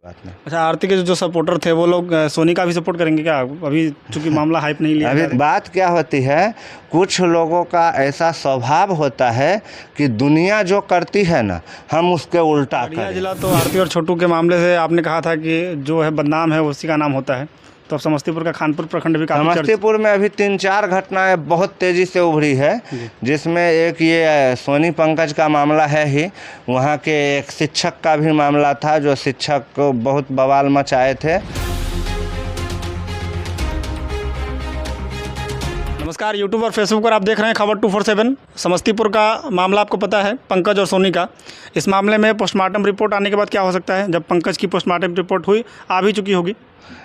बात में। अच्छा, आरती के जो सपोर्टर थे वो लोग सोनी का भी सपोर्ट करेंगे क्या? अभी चूंकि मामला हाइप नहीं लिया अभी बात क्या होती है, कुछ लोगों का ऐसा स्वभाव होता है कि दुनिया जो करती है ना, हम उसके उल्टा खगड़िया करें। जिला तो आरती और छोटू के मामले से आपने कहा था कि जो है बदनाम है उसी का नाम होता है, तो अब समस्तीपुर का खानपुर प्रखंड भी काफ़ी समस्तीपुर में अभी 3-4 घटनाएं बहुत तेज़ी से उभरी है, जिसमें एक ये सोनी पंकज का मामला है ही, वहाँ के एक शिक्षक का भी मामला था, जो शिक्षक को बहुत बवाल मचाए थे। नमस्कार, यूट्यूब और फेसबुक पर आप देख रहे हैं खबर 247। समस्तीपुर का मामला आपको पता है, पंकज और सोनी का। इस मामले में पोस्टमार्टम रिपोर्ट आने के बाद क्या हो सकता है? जब पंकज की पोस्टमार्टम रिपोर्ट हुई, आ भी चुकी होगी।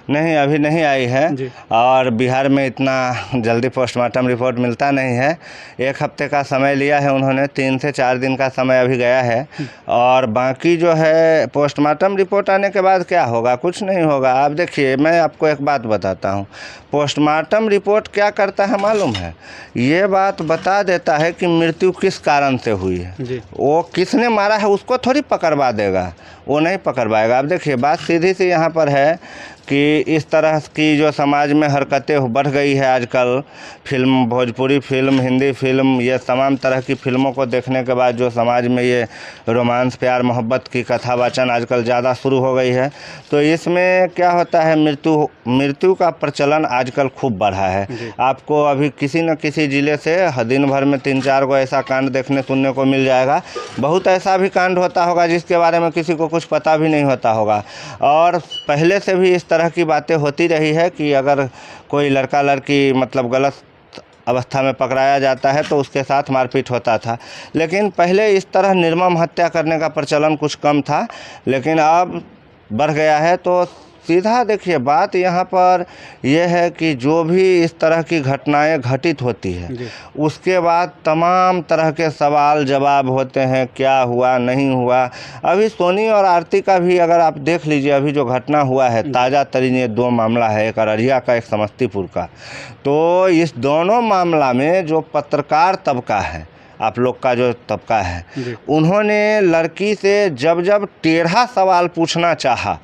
नहीं, अभी नहीं आई है, और बिहार में इतना जल्दी पोस्टमार्टम रिपोर्ट मिलता नहीं है। 1 हफ्ते का समय लिया है उन्होंने, 3 से 4 दिन का समय अभी गया है। और बाकी जो है पोस्टमार्टम रिपोर्ट आने के बाद क्या होगा, कुछ नहीं होगा। आप देखिए, मैं आपको एक बात बताता हूँ, पोस्टमार्टम रिपोर्ट क्या करता है मालूम है? ये बात बता देता है कि मृत्यु किस कारण से हुई है। वो किसने मारा है उसको थोड़ी पकड़वा देगा, वो नहीं पकड़वाएगा। आप देखिए, बात सीधी सी यहाँ पर है कि इस तरह की जो समाज में हरकतें बढ़ गई है आजकल, film, Bhojpuri film, Hindi film, ये तमाम तरह की फिल्मों को देखने के बाद जो समाज में ये रोमांस, प्यार, मोहब्बत की कथावाचन आजकल ज़्यादा शुरू हो गई है, तो इसमें क्या होता है, मृत्यु का प्रचलन आजकल खूब बढ़ा है। आपको अभी किसी न किसी ज़िले से दिन भर में 3-4 को ऐसा कांड देखने सुनने को मिल जाएगा। बहुत ऐसा भी कांड होता होगा जिसके बारे में किसी को कुछ पता भी नहीं होता होगा। और पहले से भी इस तरह की बातें होती रही है कि अगर कोई लड़का लड़की मतलब गलत अवस्था में पकड़ाया जाता है तो उसके साथ मारपीट होता था। लेकिन पहले इस तरह निर्मम हत्या करने का प्रचलन कुछ कम था, लेकिन अब बढ़ गया है। तो सीधा देखिए, बात यहाँ पर यह है कि जो भी इस तरह की घटनाएं घटित होती है, उसके बाद तमाम तरह के सवाल जवाब होते हैं, क्या हुआ, नहीं हुआ। अभी सोनी और आरती का भी अगर आप देख लीजिए, अभी जो घटना हुआ है, ताज़ा तरीन ये 2 मामला है, एक अररिया का, एक समस्तीपुर का। तो इस दोनों मामला में जो पत्रकार तबका है, आप लोग का जो तबका है, उन्होंने लड़की से जब टेढ़ा सवाल पूछना चाहा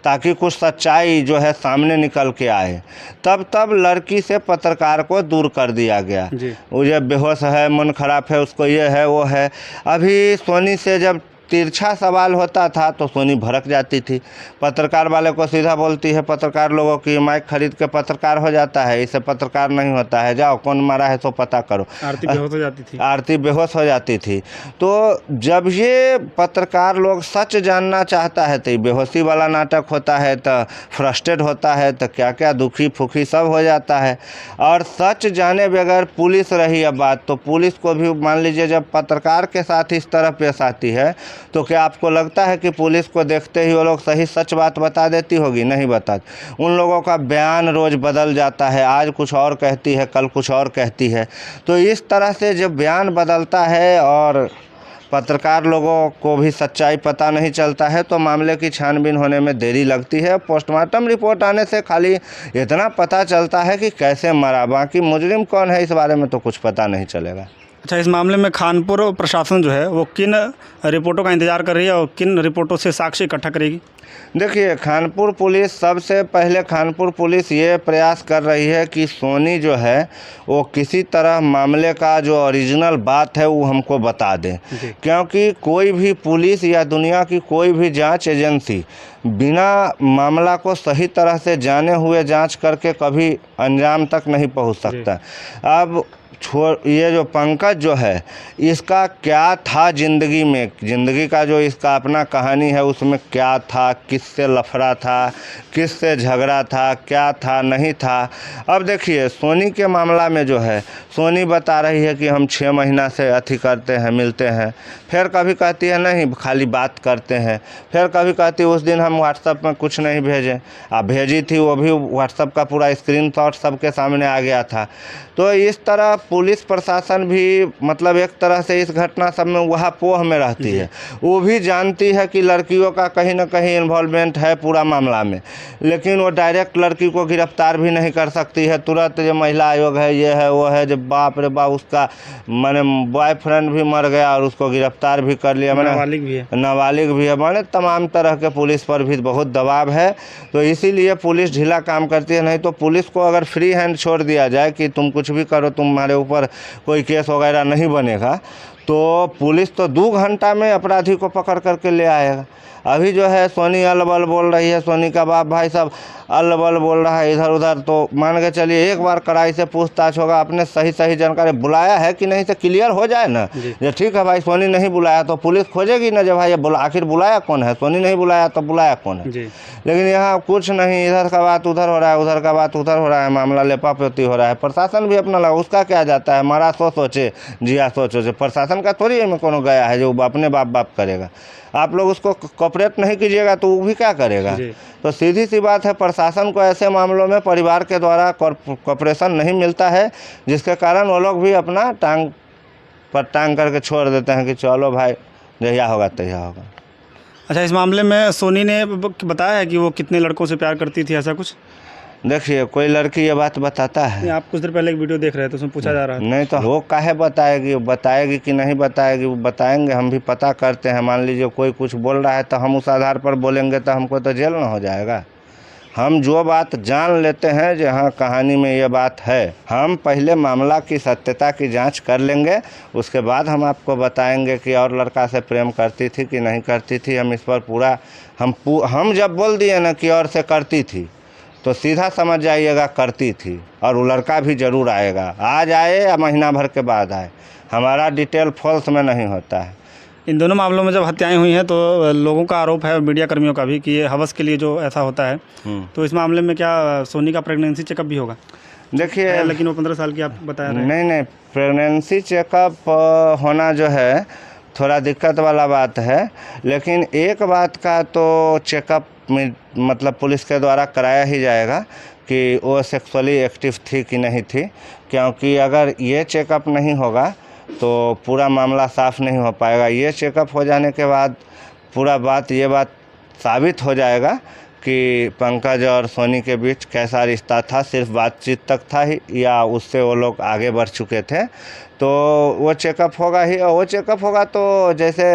ताकि कुछ सच्चाई जो है सामने निकल के आए, तब लड़की से पत्रकार को दूर कर दिया गया। वो जब बेहोश है, मन खराब है, उसको ये है वो है। अभी सोनी से जब तिरछा सवाल होता था तो सोनी भड़क जाती थी, पत्रकार वाले को सीधा बोलती है, पत्रकार लोगों की माइक खरीद के पत्रकार हो जाता है, इससे पत्रकार नहीं होता है, जाओ कौन मारा है तो पता करो। आरती बेहोश हो जाती थी। आरती बेहोश हो जाती थी। तो जब ये पत्रकार लोग सच जानना चाहता है तो बेहोशी वाला नाटक होता है, तो फ्रस्ट्रेट होता है, तो क्या क्या दुखी फुखी सब हो जाता है। और सच जाने बगैर पुलिस रही अब बात, तो पुलिस को भी मान लीजिए जब पत्रकार के साथ इस तरह पेश आती है, तो क्या आपको लगता है कि पुलिस को देखते ही वो लोग सही सच बात बता देती होगी? नहीं बताती। उन लोगों का बयान रोज़ बदल जाता है, आज कुछ और कहती है, कल कुछ और कहती है। तो इस तरह से जब बयान बदलता है और पत्रकार लोगों को भी सच्चाई पता नहीं चलता है, तो मामले की छानबीन होने में देरी लगती है। पोस्टमार्टम रिपोर्ट आने से खाली इतना पता चलता है कि कैसे मरा, बाकी मुजरिम कौन है इस बारे में तो कुछ पता नहीं चलेगा। अच्छा, इस मामले में खानपुर प्रशासन जो है वो किन रिपोर्टों का इंतजार कर रही है और किन रिपोर्टों से साक्ष्य इकट्ठा करेगी? देखिए, खानपुर पुलिस, सबसे पहले खानपुर पुलिस ये प्रयास कर रही है कि सोनी जो है वो किसी तरह मामले का जो ओरिजिनल बात है वो हमको बता दें, क्योंकि कोई भी पुलिस या दुनिया की कोई भी जांच एजेंसी बिना मामला को सही तरह से जाने हुए जांच करके कभी अंजाम तक नहीं पहुंच सकता। अब ये जो पंकज जो है, इसका क्या था ज़िंदगी में, ज़िंदगी का जो इसका अपना कहानी है, उसमें क्या था, किससे लफड़ा था, किससे झगड़ा था, क्या था नहीं था। अब देखिए, सोनी के मामला में जो है, सोनी बता रही है कि हम 6 महीना से अथी करते हैं, मिलते हैं, फिर कभी कहती है नहीं खाली बात करते हैं, फिर कभी कहती है उस दिन हम व्हाट्सएप में कुछ नहीं भेजे, आप भेजी थी, वो भी व्हाट्सएप का पूरा स्क्रीनशॉट सबके सामने आ गया था। तो इस तरह पुलिस प्रशासन भी मतलब एक तरह से इस घटना सब में वह पोह में रहती है, वो भी जानती है कि लड़कियों का कहीं ना कहीं इन्वॉल्वमेंट है पूरा मामला में, लेकिन वो डायरेक्ट लड़की को गिरफ्तार भी नहीं कर सकती है। तुरंत जो महिला आयोग है, ये है वो है, जब बाप रे बाप उसका मैंने बॉयफ्रेंड भी मर गया और उसको गिरफ्तार भी कर लिया, मैंने नाबालिग भी है, मैंने तमाम तरह के पुलिस पर भी बहुत दबाव है। तो इसीलिए पुलिस ढीला काम करती है। नहीं तो पुलिस को अगर फ्री हैंड छोड़ दिया जाए कि तुम कुछ भी करो, तुम्हारे ऊपर कोई केस वगैरह नहीं बनेगा, तो पुलिस तो 2 घंटा में अपराधी को पकड़ करके ले आएगा। अभी जो है सोनी अल्लबल बोल रही है, सोनी का बाप भाई साहब अल्लबल बोल रहा है इधर उधर, तो मान के चलिए एक बार कड़ाई से पूछताछ होगा, अपने सही जानकारी बुलाया है कि नहीं से क्लियर हो जाए ना। जो ठीक है भाई सोनी नहीं बुलाया तो पुलिस खोजेगी ना, जब भाई आखिर बुलाया कौन है, सोनी नहीं बुलाया तो बुलाया कौन है। लेकिन यहाँ कुछ नहीं, इधर का बात उधर हो रहा है, उधर का बात उधर हो रहा है, मामला लेपापोती हो रहा है। प्रशासन भी अपना लगा, उसका क्या जाता है, मारा सो सोचे जिया सोचे, प्रशासन का थोड़ी में कोनो गया है जो अपने बाप करेगा। आप लोग उसको कोऑपरेट नहीं कीजिएगा तो वो भी क्या करेगा। तो सीधी सी बात है, प्रशासन को ऐसे मामलों में परिवार के द्वारा कोऑपरेशन नहीं मिलता है, जिसके कारण वो लोग भी अपना टांग पर टांग करके छोड़ देते हैं कि चलो भाई जहिया होगा तहिया होगा। अच्छा, इस मामले में सोनी ने बताया है कि वो कितने लड़कों से प्यार करती थी, ऐसा कुछ? देखिए, कोई लड़की ये बात बताता है? आप कुछ देर पहले एक वीडियो देख रहे थे, उसमें पूछा जा रहा है। नहीं तो वो काहे बताएगी कि नहीं बताएगी, वो बताएंगे, हम भी पता करते हैं। मान लीजिए कोई कुछ बोल रहा है तो हम उस आधार पर बोलेंगे तो हमको तो जेल ना हो जाएगा। हम जो बात जान लेते हैं जो हाँ कहानी में ये बात है, हम पहले मामला की सत्यता की जांच कर लेंगे, उसके बाद हम आपको बताएंगे कि और लड़का से प्रेम करती थी कि नहीं करती थी। हम इस पर पूरा हम जब बोल दिए ना कि और से करती थी तो सीधा समझ जाइएगा करती थी, और वो लड़का भी ज़रूर आएगा, आज आए या महीना भर के बाद आए, हमारा डिटेल फॉल्स में नहीं होता है। इन दोनों मामलों में जब हत्याएं हुई हैं तो लोगों का आरोप है, मीडिया कर्मियों का भी, कि ये हवस के लिए जो ऐसा होता है। तो इस मामले में क्या सोनी का प्रेगनेंसी चेकअप भी होगा? देखिए, लेकिन वो 15 साल की आप बता रहे हैं। नहीं, प्रेगनेंसी चेकअप होना जो है थोड़ा दिक्कत वाला बात है, लेकिन एक बात का तो चेकअप में मतलब पुलिस के द्वारा कराया ही जाएगा कि वो सेक्सुअली एक्टिव थी कि नहीं थी, क्योंकि अगर ये चेकअप नहीं होगा तो पूरा मामला साफ़ नहीं हो पाएगा। ये चेकअप हो जाने के बाद पूरा ये बात साबित हो जाएगा कि पंकज और सोनी के बीच कैसा रिश्ता था, सिर्फ बातचीत तक था ही या उससे वो लोग आगे बढ़ चुके थे। तो वो चेकअप होगा ही, और वो चेकअप होगा तो जैसे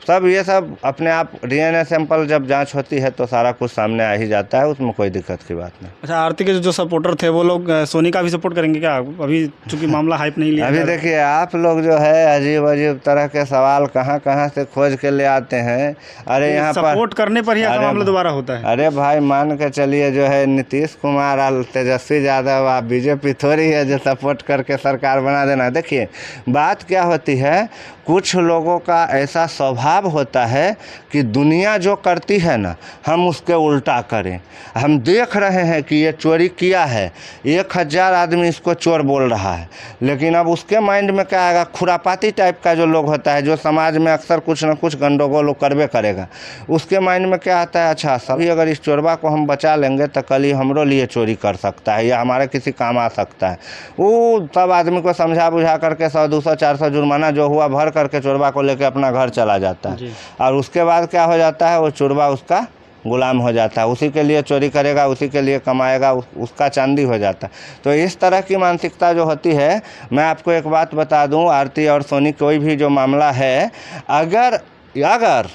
सब ये सब अपने आप DNA सैंपल जब जांच होती है तो सारा कुछ सामने आ ही जाता है, उसमें कोई दिक्कत की बात नहीं। अच्छा, आरती के जो सपोर्टर थे वो लोग सोनी का भी सपोर्ट करेंगे क्या? अभी चूंकि मामला हाइप नहीं लिया। अभी देखिए, आप लोग जो है अजीब तरह के सवाल कहाँ से खोज के ले आते हैं। अरे यहाँ पर सपोर्ट करने पर ही ऐसा मामला दोबारा होता है। अरे भाई मान के चलिए, जो है नीतीश कुमार और तेजस्वी यादव, आप बीजेपी थोड़ी है जो सपोर्ट करके सरकार बना देना। देखिए बात क्या होती है, कुछ लोगों का ऐसा स्वभाव होता है कि दुनिया जो करती है ना, हम उसके उल्टा करें। हम देख रहे हैं कि ये चोरी किया है, 1000 आदमी इसको चोर बोल रहा है, लेकिन अब उसके माइंड में क्या आएगा, खुरापाती टाइप का जो लोग होता है, जो समाज में अक्सर कुछ न कुछ गंडगोल करबे करेगा, उसके माइंड में क्या आता है, अच्छा सभी अगर इस चोरबा को हम बचा लेंगे तो कल ही हमरो लिए चोरी कर सकता है या हमारे किसी काम आ सकता है। वो सब आदमी को समझा बुझा करके 100, 200, 400 जुर्माना जो हुआ भर करके चोरबा को लेकर अपना घर चला जाता है, और उसके बाद क्या हो जाता है, वो चोरबा उसका गुलाम हो जाता है, उसी के लिए चोरी करेगा, उसी के लिए कमाएगा, उसका चांदी हो जाता है। तो इस तरह की मानसिकता जो होती है, मैं आपको एक बात बता दूं, आरती और सोनी कोई भी जो मामला है, अगर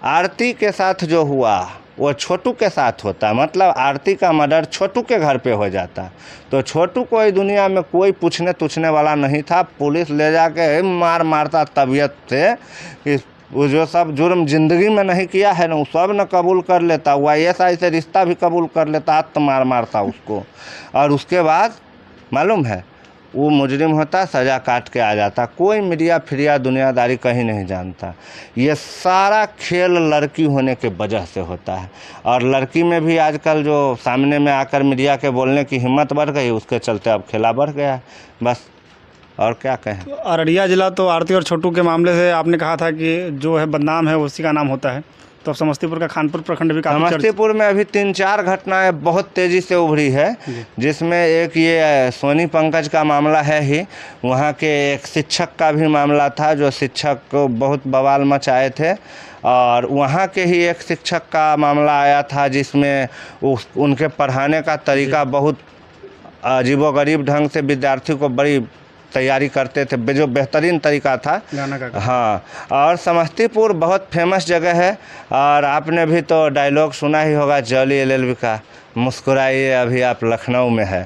आरती के साथ जो हुआ वो छोटू के साथ होता, मतलब आरती का मर्डर छोटू के घर पे हो जाता, तो छोटू को इस दुनिया में कोई पूछने वाला नहीं था। पुलिस ले जाके मारता तबीयत से कि वो जो सब जुर्म ज़िंदगी में नहीं किया है ना, वो सब न कबूल कर लेता, वो ISI से रिश्ता भी कबूल कर लेता, तो मारता उसको, और उसके बाद मालूम है वो मुजरिम होता, सज़ा काट के आ जाता। कोई मीडिया फिरिया दुनियादारी कहीं नहीं जानता। ये सारा खेल लड़की होने के वजह से होता है, और लड़की में भी आजकल जो सामने में आकर मीडिया के बोलने की हिम्मत बढ़ गई, उसके चलते अब खेला बढ़ गया है, बस और क्या कहें। अररिया जिला तो आरती और छोटू के मामले से आपने कहा था कि जो है बदनाम है उसी का नाम होता है, तो अब समस्तीपुर का खानपुर प्रखंड भी काफ़ी समस्तीपुर में अभी 3-4 घटनाएं बहुत तेज़ी से उभरी है, जिसमें एक ये सोनी पंकज का मामला है ही। वहाँ के एक शिक्षक का भी मामला था, जो शिक्षक को बहुत बवाल मचाए थे। और वहाँ के ही एक शिक्षक का मामला आया था, जिसमें उनके पढ़ाने का तरीका बहुत अजीबोगरीब ढंग से विद्यार्थी को बड़ी तैयारी करते थे, जो बेहतरीन तरीका था गाना का। हाँ, और समस्तीपुर बहुत फेमस जगह है। और आपने भी तो डायलॉग सुना ही होगा जॉली LLB का, मुस्कुराइए अभी आप लखनऊ में है।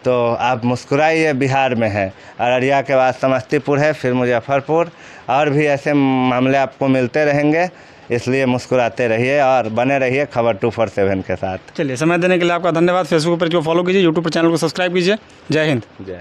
तो आप मुस्कुराइए, बिहार में है। अररिया के बाद समस्तीपुर है, फिर मुजफ्फरपुर, और भी ऐसे मामले आपको मिलते रहेंगे। इसलिए मुस्कुराते रहिए और बने रहिए खबर 247 के साथ। चलिए, समय देने के लिए आपका धन्यवाद। फेसबुक पर जो फॉलो कीजिए, यूट्यूब पर चैनल को सब्सक्राइब कीजिए। जय हिंद। जय।